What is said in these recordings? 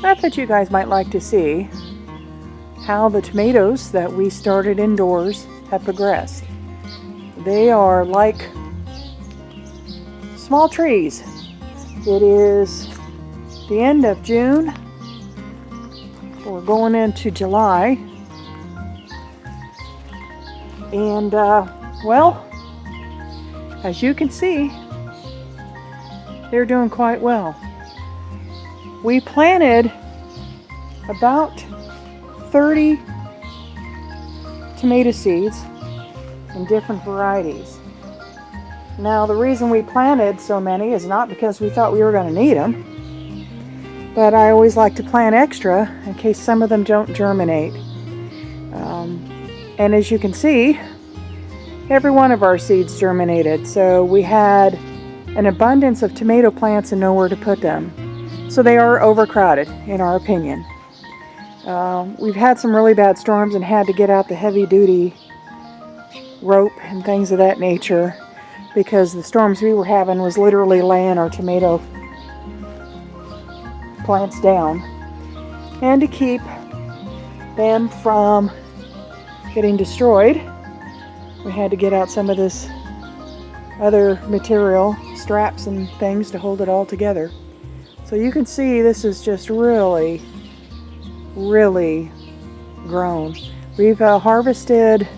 I thought you guys might like to see how the tomatoes that we started indoors have progressed. They are like small trees. It is the end of June. We're going into July. And, well, as you can see, they're doing quite well. We planted about 30 tomato seeds in different varieties. Now, the reason we planted so many is not because we thought we were going to need them, but I always like to plant extra in case some of them don't germinate. And as you can see, every one of our seeds germinated, so we had an abundance of tomato plants and nowhere to put them. So they are overcrowded, in our opinion. We've had some really bad storms and had to get out the heavy-duty rope and things of that nature because the storms we were having was literally laying our tomato plants down. And to keep them from getting destroyed, we had to get out some of this other material, straps and things to hold it all together. So you can see this is just really grown. We've harvested,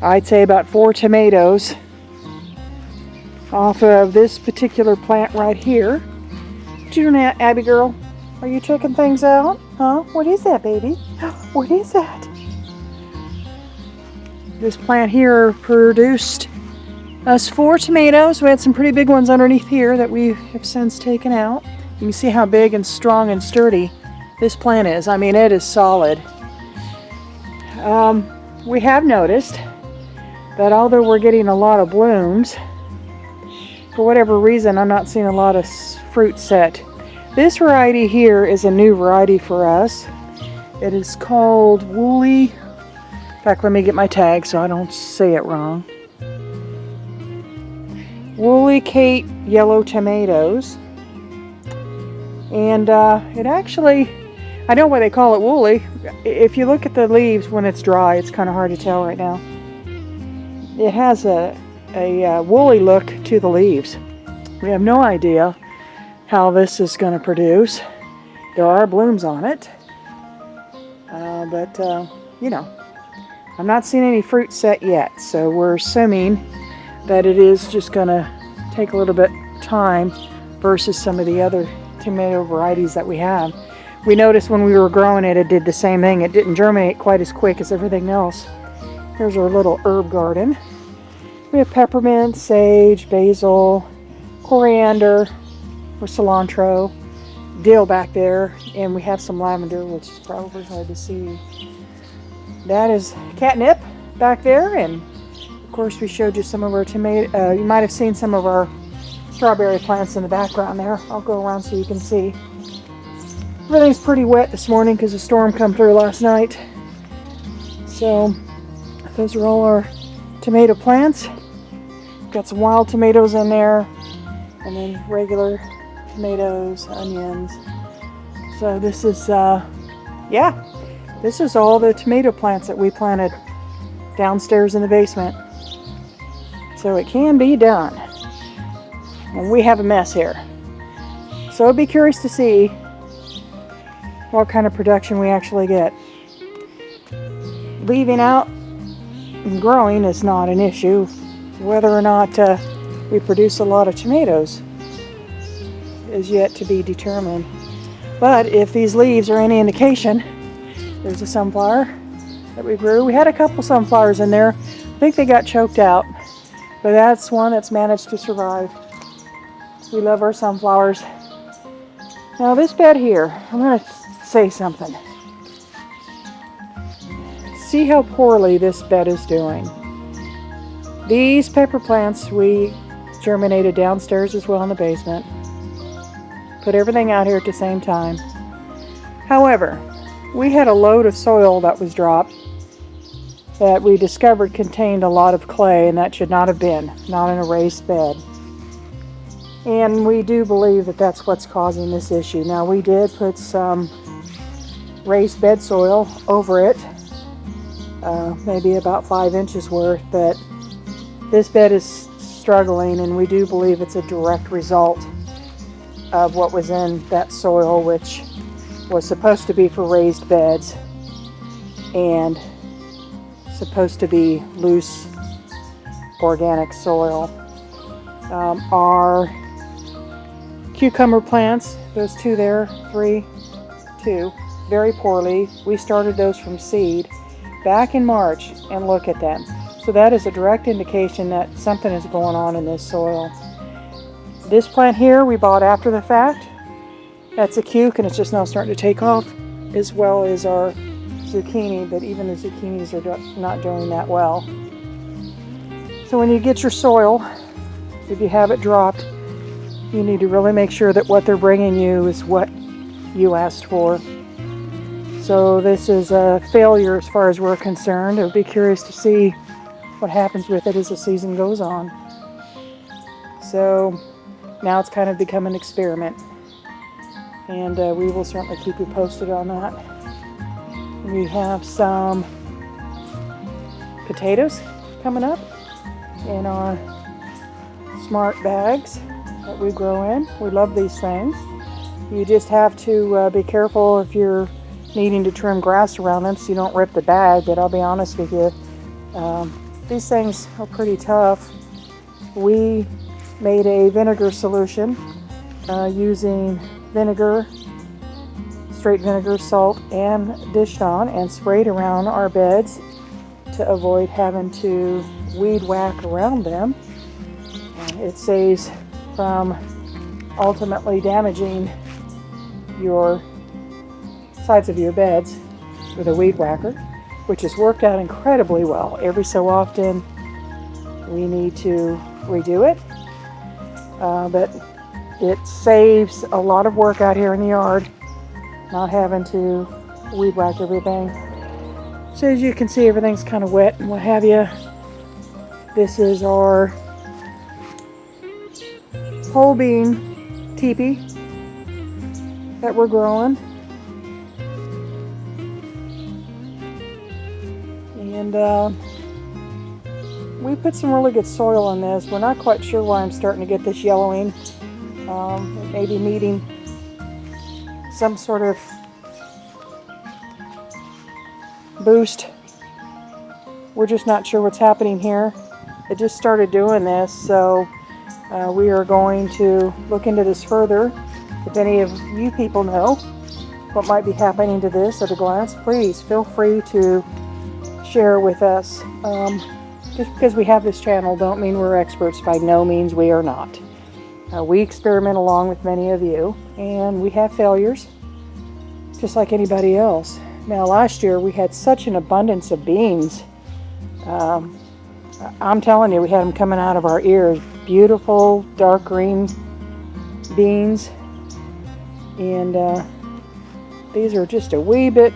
I'd say, about 4 tomatoes off of this particular plant right here. What you doing, Abby girl? Are you checking things out? Huh? What is that, baby? What is that? This plant here produced us 4 tomatoes. We had some pretty big ones underneath here that we have since taken out. You can see how big and strong and sturdy this plant is. I mean, it is solid. We have noticed that although we're getting a lot of blooms, for whatever reason, I'm not seeing a lot of fruit set. This variety here is a new variety for us. It is called Woolly. In fact, let me get my tag so I don't say it wrong. Woolly Cape yellow tomatoes. And it actually, I know why they call it woolly. If you look at the leaves when it's dry, it's kind of hard to tell right now. It has a woolly look to the leaves. We have no idea how this is going to produce. There are blooms on it. But you know, I'm not seeing any fruit set yet. So we're assuming that it is just going to take a little bit time versus some of the other tomato varieties that we have. We noticed when we were growing it, it did the same thing. It didn't germinate quite as quick as everything else. Here's our little herb garden. We have peppermint, sage, basil, coriander, or cilantro, dill back there, and we have some lavender, which is probably hard to see. That is catnip back there, and of course we showed you some of our tomato, you might have seen some of our strawberry plants in the background there. I'll go around so you can see. Everything's pretty wet this morning because the storm come through last night. So those are all our tomato plants. Got some wild tomatoes in there, and then regular tomatoes, onions. So this is, yeah, this is all the tomato plants that we planted downstairs in the basement. So it can be done. And we have a mess here. So I'd be curious to see what kind of production we actually get. Leaving out and growing is not an issue. Whether or not we produce a lot of tomatoes is yet to be determined. But if these leaves are any indication, there's a sunflower that we grew. We had a couple sunflowers in there. I think they got choked out, but that's one that's managed to survive. We love our sunflowers. Now this bed here, I'm going to say something. See how poorly this bed is doing. These pepper plants we germinated downstairs as well in the basement. Put everything out here at the same time. However, we had a load of soil that was dropped that we discovered contained a lot of clay, and that should not have been, not an raised bed. And we do believe that that's what's causing this issue. Now, we did put some raised bed soil over it, maybe about 5 inches worth, but this bed is struggling, and we do believe it's a direct result of what was in that soil, which was supposed to be for raised beds and supposed to be loose organic soil. Our cucumber plants, those two there, two, very poorly. We started those from seed back in March, and look at them. So that is a direct indication that something is going on in this soil. This plant here we bought after the fact. That's a cuke, and it's just now starting to take off, as well as our zucchini, but even the zucchinis are not doing that well. So when you get your soil, if you have it dropped, you need to really make sure that what they're bringing you is what you asked for. So this is a failure as far as we're concerned. I would be curious to see what happens with it as the season goes on. So now it's kind of become an experiment, and we will certainly keep you posted on that. We have some potatoes coming up in our smart bags that we grow in. We love these things. You just have to be careful if you're needing to trim grass around them so you don't rip the bag, but I'll be honest with you, these things are pretty tough. We made a vinegar solution using vinegar, straight vinegar, salt, and dish on, and sprayed around our beds to avoid having to weed whack around them. It saves from ultimately damaging your sides of your beds with a weed whacker, which has worked out incredibly well. Every so often we need to redo it, but it saves a lot of work out here in the yard, not having to weed whack everything. So as you can see, everything's kind of wet and what have you. This is our whole bean teepee that we're growing. And we put some really good soil in this. We're not quite sure why I'm starting to get this yellowing. It may be needing some sort of boost. We're just not sure what's happening here. It just started doing this, so we are going to look into this further. If any of you people know what might be happening to this at a glance, please feel free to share with us. Just because we have this channel don't mean we're experts. By no means we are not. We experiment along with many of you, and we have failures just like anybody else. Now last year we had such an abundance of beans. I'm telling you, we had them coming out of our ears. Beautiful dark green beans, and these are just a wee bit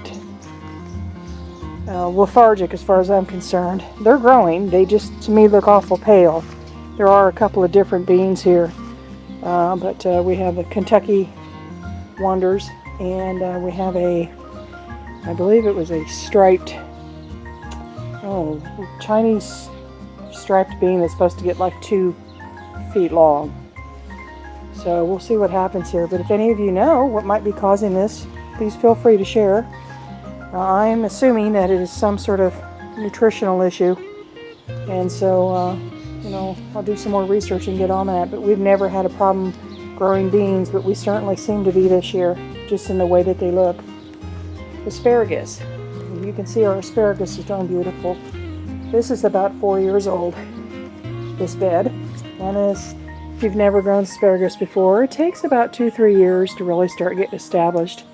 lethargic as far as I'm concerned. They're growing, they just to me look awful pale. There are a couple of different beans here, but we have the Kentucky Wonders, and we have I believe it was a striped, Chinese striped bean that's supposed to get like 2 feet long. So we'll see what happens here. But if any of you know what might be causing this, please feel free to share. I'm assuming that it is some sort of nutritional issue, and so I'll do some more research and get on that. But we've never had a problem growing beans, but we certainly seem to be this year, just in the way that they look. Asparagus. You can see our asparagus is doing beautiful. This is about 4 years old, this bed, and if you've never grown asparagus before, it takes about 2-3 years to really start getting established.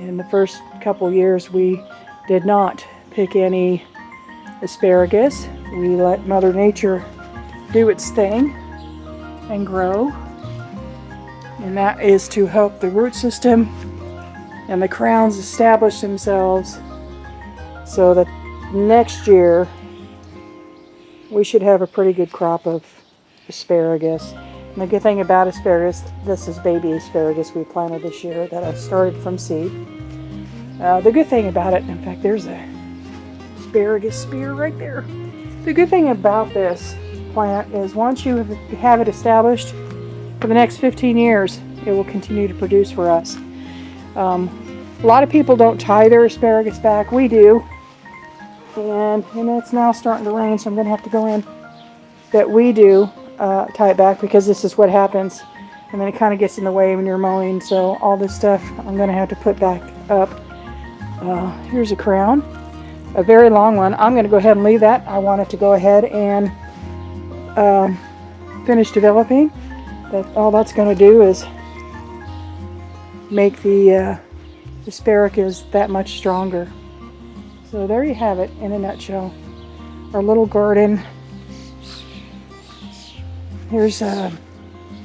In the first couple years we did not pick any asparagus. We let Mother Nature do its thing and grow, and that is to help the root system and the crowns establish themselves so that next year we should have a pretty good crop of asparagus. And the good thing about asparagus, this is baby asparagus we planted this year that I started from seed. The good thing about it, in fact, there's a asparagus spear right there. The good thing about this plant is once you have it established for the next 15 years, it will continue to produce for us. A lot of people don't tie their asparagus back. We do. And it's now starting to rain, so I'm going to have to go in. But we do tie it back because this is what happens. And then it kind of gets in the way when you're mowing. So all this stuff I'm going to have to put back up. Here's a crown. A very long one. I'm going to go ahead and leave that. I want it to go ahead and finish developing. All that's going to do is make the asparagus that much stronger. So there you have it in a nutshell. Our little garden. Here's a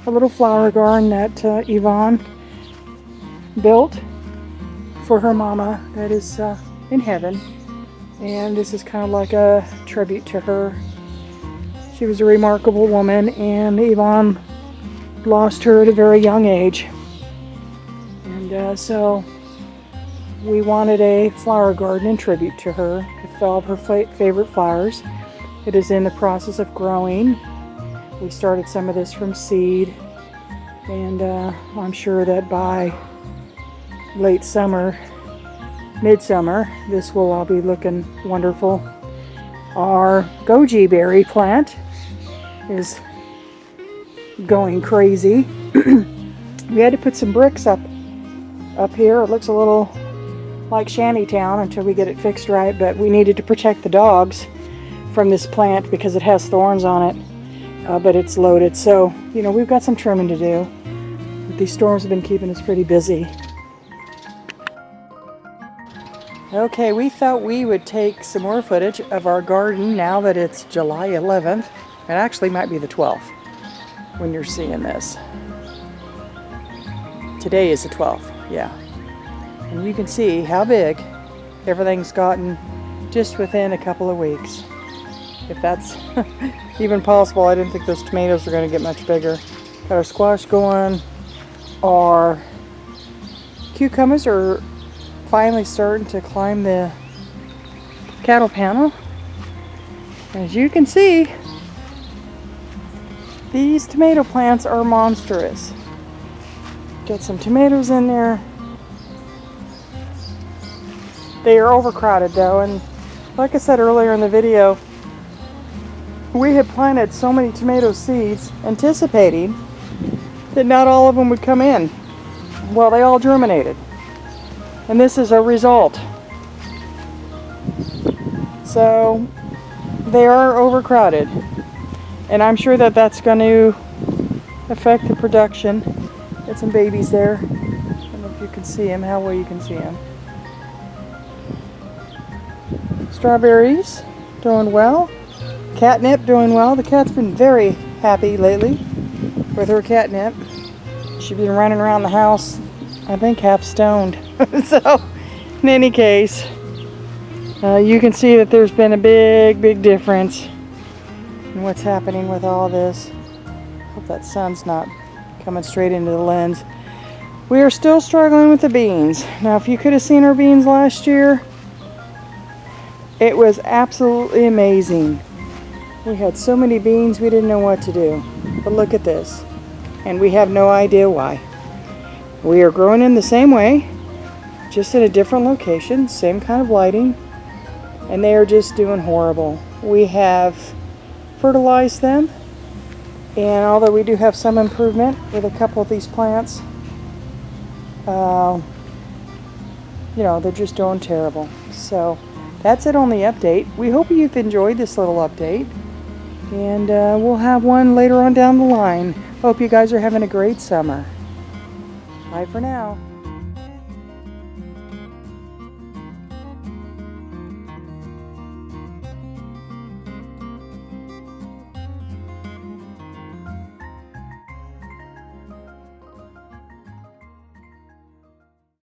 little flower garden that Yvonne built for her mama that is in heaven. And this is kind of like a tribute to her. She was a remarkable woman, and Yvonne lost her at a very young age. And so we wanted a flower garden in tribute to her with all of her favorite flowers. It is in the process of growing. We started some of this from seed, and I'm sure that by late summer, midsummer, this will all be looking wonderful. Our goji berry plant is going crazy. We had to put some bricks up here. It looks a little like shantytown until we get it fixed right, but we needed to protect the dogs from this plant because it has thorns on it, but it's loaded. So, we've got some trimming to do. These storms have been keeping us pretty busy. Okay, we thought we would take some more footage of our garden now that it's July 11th. It actually might be the 12th when you're seeing this. Today is the 12th, yeah. And you can see how big everything's gotten just within a couple of weeks. If that's even possible, I didn't think those tomatoes were going to get much bigger. Got our squash going. Our cucumbers are finally starting to climb the cattle panel. As you can see, these tomato plants are monstrous. Get some tomatoes in there. They are overcrowded though, and like I said earlier in the video, we had planted so many tomato seeds anticipating that not all of them would come in. Well, they all germinated. And this is a result. So they are overcrowded. And I'm sure that that's going to affect the production. Got some babies there. I don't know if you can see them, how well you can see them. Strawberries doing well. Catnip doing well. The cat's been very happy lately with her catnip. She's been running around the house, I think half stoned. So, in any case, you can see that there's been a big difference in what's happening with all this. Hope that sun's not coming straight into the lens. We are still struggling with the beans. Now, if you could have seen our beans last year, it was absolutely amazing. We had so many beans we didn't know what to do. But look at this. And we have no idea why. We are growing in the same way, just in a different location, same kind of lighting, and they are just doing horrible. We have fertilized them, and although we do have some improvement with a couple of these plants, they're just doing terrible. So that's it on the update. We hope you've enjoyed this little update, and we'll have one later on down the line. Hope you guys are having a great summer. Bye for now.